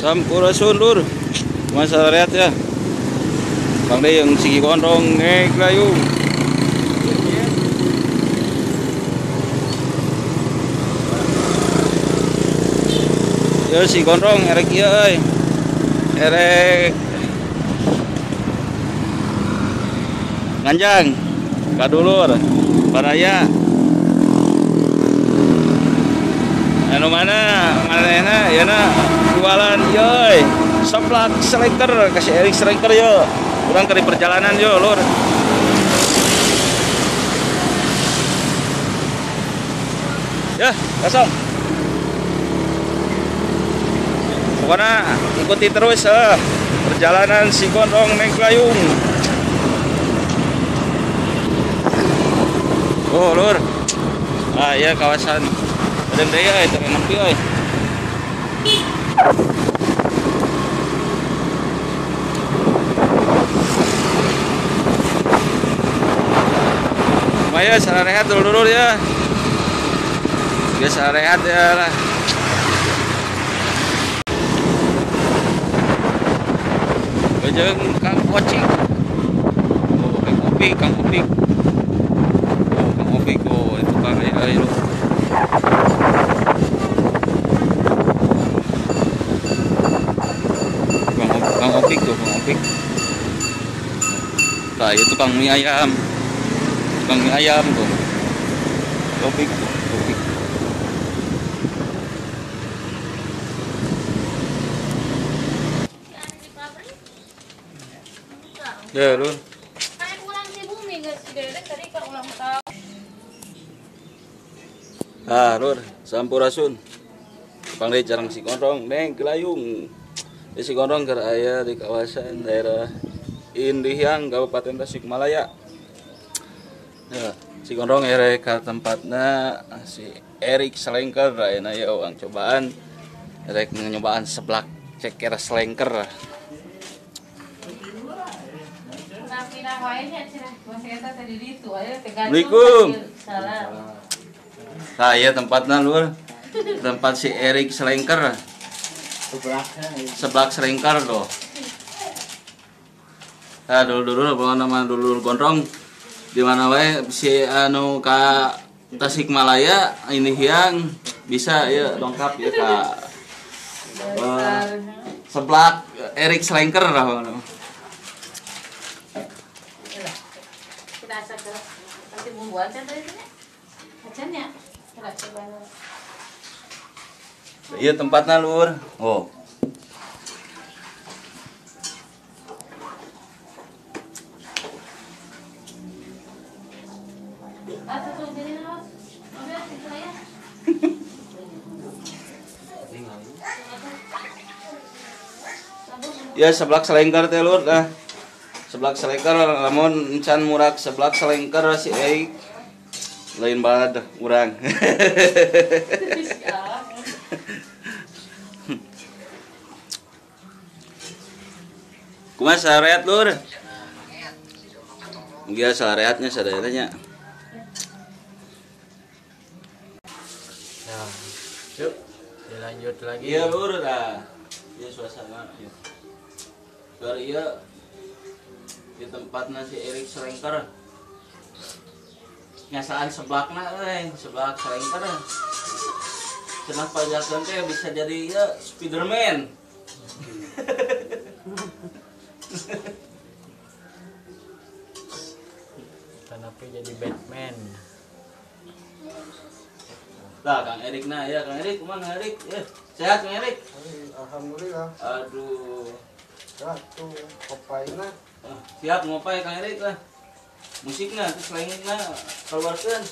Sampurasun lur, masa rehat ya. Bang deh yang sigi gondrong ngeglayung. Ya si gondrong erek ieu euy. Erek nganjang kadulur baraya. Anu mana ya na jualan yoi seblak selenger kasih Erik selenger yo kurang dari perjalanan yo lur ya kosong pokoknya ikuti terus perjalanan si gondrong Meglayung. Oh lur ya kawasan Padang Daya itu enak euy. Maya salah rehat dulu ya. Biasa rehat ya lah. Bajeng Kang Kocik. Oh, Kang Opik. Oh, Kang Opik oh itu Kang ayo. Kang Opik. Nah, itu tukang mie ayam tuh. Opik. Ya, lu. Kayak ulang si bumi guys, tadi kan ulang tahun. Lur, sampurasun. Bang deh jarang si gondrong Meglayung. Si gondrong keur aya di kawasan daerah Indihang, Kabupaten Tasikmalaya. Ya, si gondrong erek ka tempatna si Erik Selenger ayeuna ya orang cobaan erek nyobaan seblak ceker Selenger. Assalamualaikum. Nah, ya tempatnya lur. Tempat si Erik Selenger. Seblak Selenger tuh. Nah, dulu nama dulu gondrong di mana wae si anu ka Tasikmalaya ini yang bisa ya dongkap ya ka seblak Erik Selenger lah. Nanti membuat tadi acaranya coba. Iya tempatnya lur. Oh. Ya seblak Selenger teh lur dah. Seblak Selenger lamun encan murak seblak Selenger si Eik lain banget urang. Kumaha sarehat lur? Dia sarehatnya sadaeranya. Nah, yuk dilanjut lagi. Iya lur dah. Ya suasana. Dari ya di tempatnya si Erik Selenger. Nyasaan seblakna seblak Selenger. Cenah pajakeun teh bisa jadi ya Spiderman. Kenapa jadi Batman? Nah, Kang Erik ya Kang Erik, kumaha Kang Erik? Ya, sehat Kang Erik? Alhamdulillah. Aduh. Satu kopaina. Siap ngopai Kang Erik lah. Musikna terus lainnya keluarkan.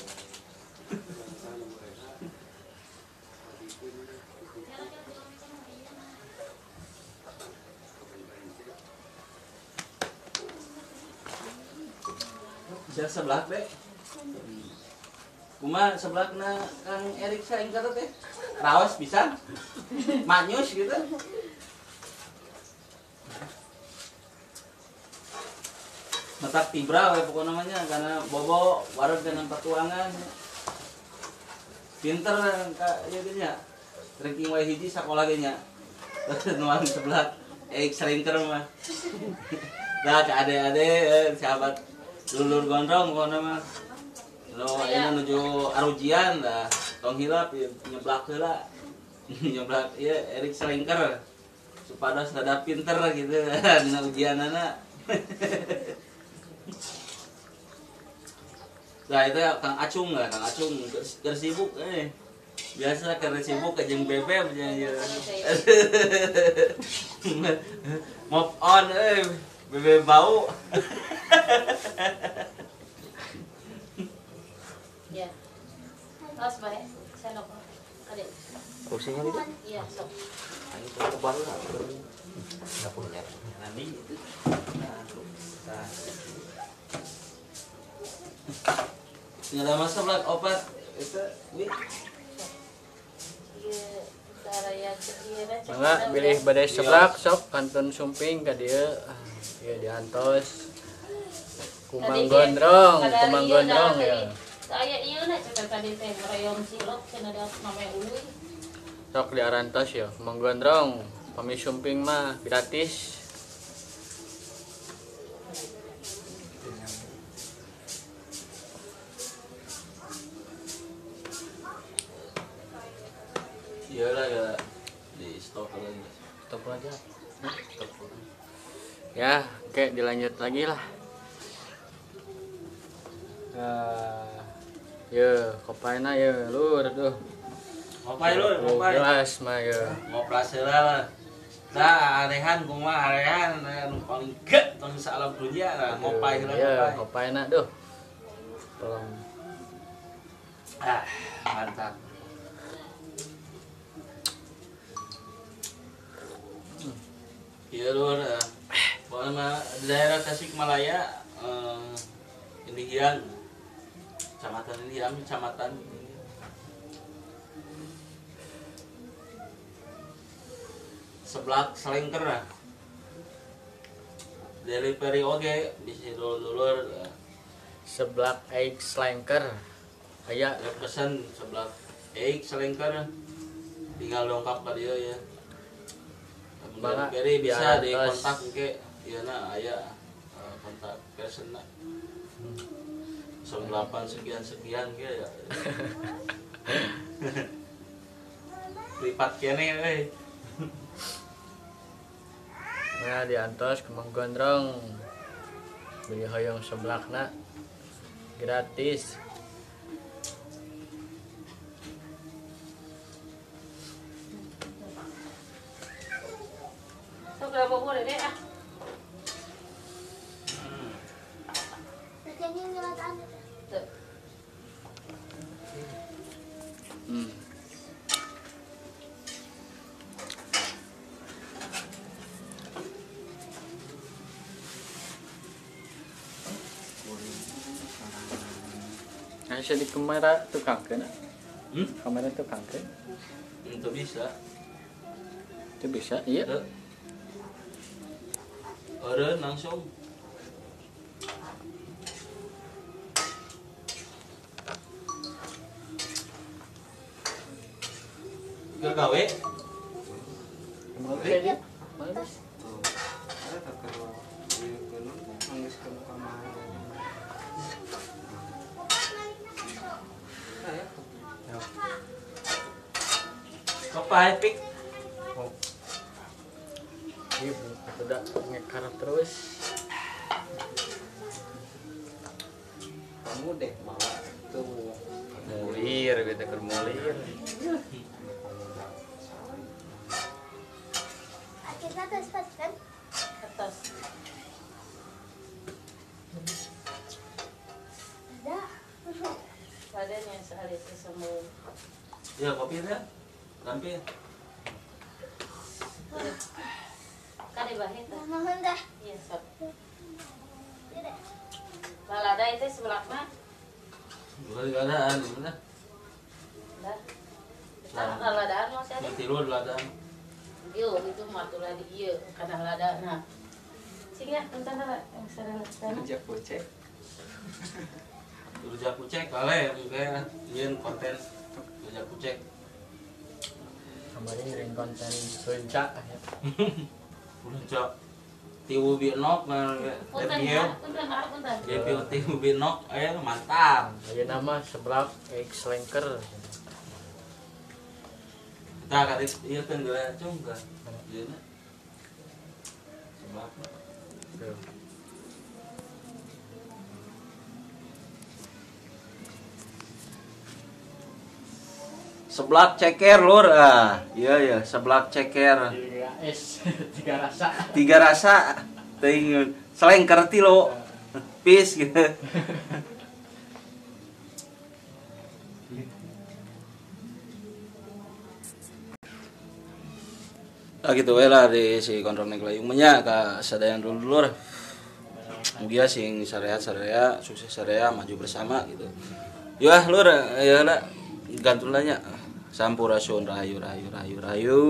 Siap sebelah be. Kumaha sebelahna Kang Erik Selenger teh? Raos bisa? Manyus gitu. Matak tibra we pokoknya namanya karena bobo wareg dengan patuangan. Pinter ka ieu ge nya. Ranking wae hiji sakola ge nya. nuang sebelah serinker mah. Nah, ke ade-ade sahabat dulur gondrong kono mah. Lo ini nuju arujian dah. Tong hilap nyeblak heula. Nyeblak ieu Erik Serinker. Supados rada pinter gitu dina ujianana. Nah itu Kang Acung lah, Kang Acung keur sibuk biasa keur sibuk jeung bebem nya. Move on bebem bau. Ya. Terus bae. Senok. Adek. Kursinya itu? Iya, sok. Ini ke baru lah. Enggak punya. Nanti itu. Nah. Nggak ada masalah obat itu wi. Iya, cara ya kira Mangga bilih badai seblak sok kantun sumping ka dieu. Ieu diantos. Kumang gondrong ya. Saya iya na cekel tadi teh rayong cilok cenah da mame uluy. Sok diarantos ya, kumang gondrong. Pami sumping mah gratis. Iyalah ya di stop lagi. Stop aja. Ya, oke dilanjut lagi lah. Ya, kopaina ya lur tuh. Ngopai lu, ngopai. Jelas mah ya. Ngoprasi lah. Dah arehan kumaha arehan nu paling gede tong salam dunia lah ngopai lah Ya, ngopai. kopaina tuh. Tolong. Mantap. Iya lur, pokoknya di daerah Tasikmalaya, Indihiang, kecamatan Indihiang, kecamatan Seblak Selengker lah. Delivery oke, bisa dulur Seblak egg slanker. Aya pesan seblak egg Selengker, tinggal dongkap ke dia ya. Bangga, Jadi bisa di diarantos. kontak ke ieu na aya kontak personna. 98 sekian ge ya. Lipat kene euy. Nah, diantos kumang gondrong. Beli hoyong seblakna gratis. Sok berapa boleh deh ah. Tuh. Nah, bisa di kamera tukang kan? Hmm? Kamera tukang kan? Itu bisa. Itu bisa, iya. Eureun langsung. Keur gawe? Oke, dia. Bagus. Ada tak kalau di gunung nangis ke muka mahal. Apa epic? Iya, udah ngekarap terus. Kamu deh bawa tuh. Mulir, beta keur mulir. Atas. Badannya sehari itu semua. Ya kopi dah. Lampir. Kade bahit. Iya, sok. Balada itu sebelah mah. Bukan keadaan, gimana? Dah. Kita laladaan masih ada. Tiru ladang. Yo, itu matulah di ieu kana ladana. Sing ya, entar yang sana. Kerja kucek. Rujak kucek kale mungkin nyen konten rujak kucek. kemarin ngirim konten puncak ya. Puncak tiwu binok Punten review ya, punten Pak, punten. review tiwu binok mantap. Ayo nama seblak X Lanker. Kita kali ieu kan geura cung kan. Ieu na. Sebab seblak ceker lur iya seblak ceker 3S 3 rasa. 3 rasa teuing selengker ti lo pis gitu. Gitu we lah di si Gondrong Ning Kelayung nya ka sadayan dulur. Mugia sing sarehat-sareha sukses sareha maju bersama gitu. Yo lur ya lah gantulanya Sampurasun rahayu rahayu rahayu rahayu.